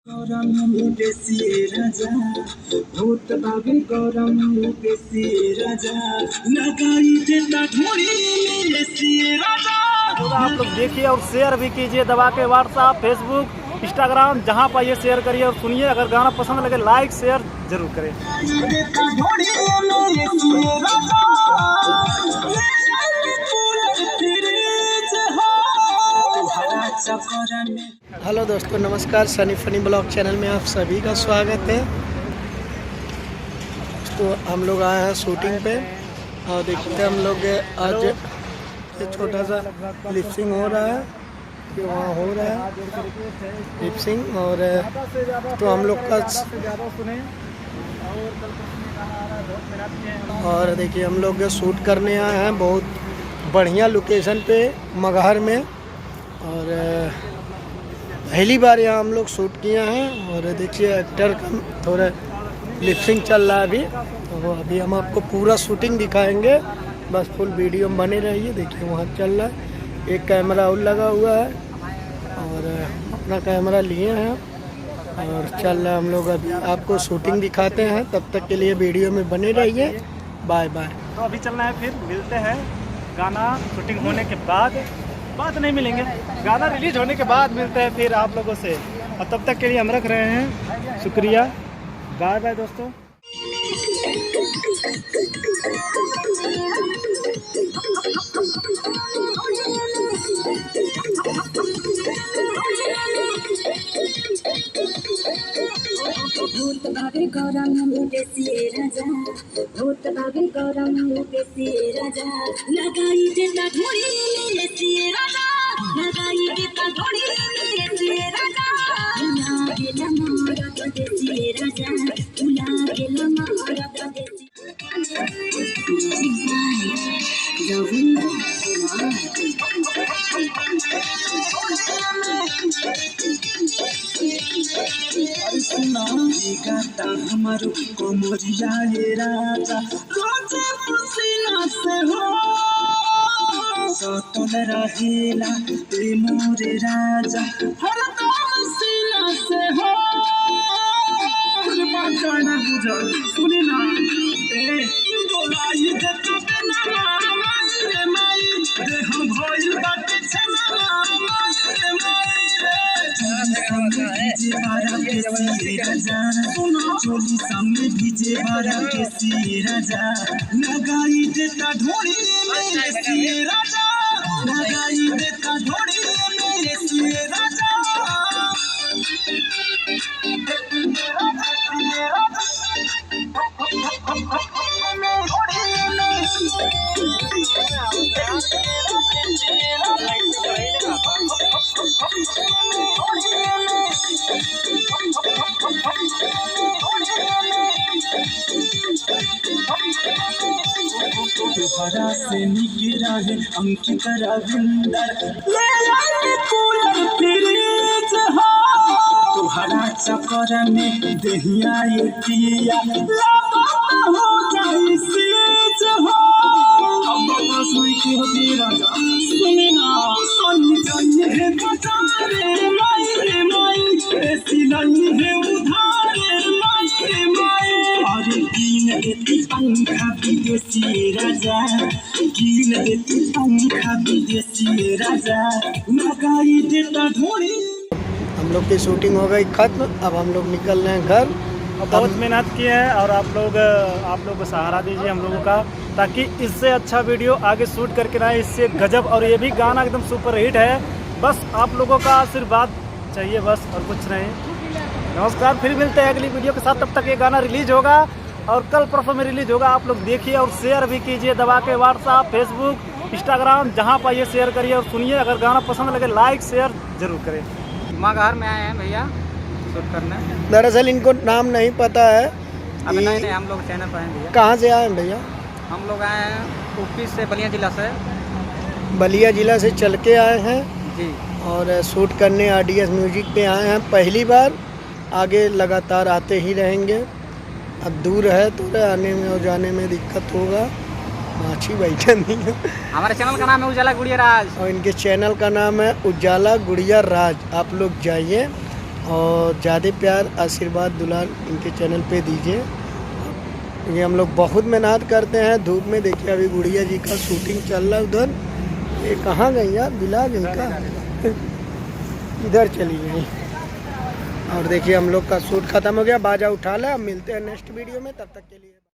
गौरम बेसी राजा भूत बाबे गौरम बेसी राजा लगाई देता ढोली बेसी राजा। आप लोग देखिए और शेयर भी कीजिए दबा के व्हाट्सएप फेसबुक इंस्टाग्राम जहाँ पाइए शेयर करिए और सुनिए। अगर गाना पसंद लगे लाइक शेयर जरूर करें। हेलो दोस्तों, नमस्कार। सनी फनी ब्लॉग चैनल में आप सभी का स्वागत है। तो हम लोग आए हैं शूटिंग पे और देखते हम लोग आज ये छोटा सा लिपसिंग हो रहा है, ये वहाँ हो रहा है लिपसिंग। और तो हम लोग का और देखिए हम लोग शूट करने आए हैं बहुत बढ़िया लोकेशन पे मगहर में। और पहली बार यहाँ हम लोग शूट किए हैं। और देखिए एक्टर का थोड़ा लिपसिंग चल रहा है अभी, तो अभी हम आपको पूरा शूटिंग दिखाएंगे। बस फुल वीडियो में बने रहिए। देखिए वहाँ चल रहा है, एक कैमरा और लगा हुआ है और अपना कैमरा लिए हैं और चल रहा है। हम लोग अभी आपको शूटिंग दिखाते हैं, तब तक के लिए वीडियो में बने रहिए। Bye bye. तो अभी चलना है, फिर मिलते हैं गाना शूटिंग होने के बाद नहीं मिलेंगे, गाना रिलीज होने के बाद मिलते हैं फिर आप लोगों से। और तब तक के लिए हम रख रहे हैं शुक्रिया। बाय बाय दोस्तों। भूत बाबे गौरम बेसी राजा भूत बाबे गौरम बेसी राजा लगाई देता ढोली बेसी राजा लगाई देता ढोली बेसी राजा उला गेला मारा बेसी राजा उला गेला मारा बेसी गाता हमारो कोमरिया हे राजा रोजे पसीना से हो सतल रहेला ते मोरे राजा हर काम सीना से हो। गाना बुझो सुने ना ए बोलाई दे तो ना मारे माई दे हम भइल बाटे छना मारे माई चोली सामने डीजे बारा के राजा लगाई देता ढोली मेरे राजा लगाई देता ढोली मेरे राजा। तुहरा से निकला है अंकित रविंदर ले आए कूलर फ्रिज हो तुहरा चक्कर में दहिया ये पिया लापा हो जाए सीज हो। अब बस हुई की होती राजा सुने ना सुन जाने बजारे माई रे माई ऐसी नहीं है उधारे माई रे माई। अरे कीन देती पंखा विदेशी राजा कीन देती पंखा विदेशी राजा लगाई देता ढोली। हम लोग की शूटिंग हो गई खत्म, अब हम लोग निकल रहे हैं घर। बहुत मेहनत की है और आप लोग सहारा दीजिए हम लोगों का, ताकि इससे अच्छा वीडियो आगे शूट करके ना इससे गजब। और ये भी गाना एकदम सुपर हिट है, बस आप लोगों का आशीर्वाद चाहिए बस, और कुछ नहीं। नमस्कार, फिर मिलते हैं अगली वीडियो के साथ। तब तक ये गाना रिलीज होगा और कल परसों में रिलीज होगा। आप लोग देखिए और शेयर भी कीजिए दबा के व्हाट्सएप फेसबुक इंस्टाग्राम जहाँ पाइए शेयर करिए और सुनिए। अगर गाना पसंद लगे लाइक शेयर जरूर करें। मगहर में आए हैं भैया शूट करने। दरअसल इनको नाम नहीं पता है। अभी नहीं हम लोग चैनल पर हैं भैया। कहाँ से आए हैं भैया? हम लोग आए हैं यूपी से, बलिया जिला से। बलिया जिला से चल के आए हैं जी। और शूट करने आरडीएस म्यूजिक पे आए हैं पहली बार। आगे लगातार आते ही रहेंगे। अब दूर है तो आने में और जाने में दिक्कत होगा। माछी बैठा नहीं है। हमारे चैनल का नाम है उजाला गुड़िया राज और इनके चैनल का नाम है उजाला गुड़िया राज। आप लोग जाइए और ज़्यादा प्यार आशीर्वाद दुलार इनके चैनल पे दीजिए। ये हम लोग बहुत मेहनत करते हैं धूप में। देखिए अभी गुड़िया जी का शूटिंग चल रहा है उधर। ये कहाँ गई यार, बिला गई का इधर चली गई। और देखिए हम लोग का शूट ख़त्म हो गया, बाजा उठा ले। अब मिलते हैं नेक्स्ट वीडियो में, तब तक के लिए।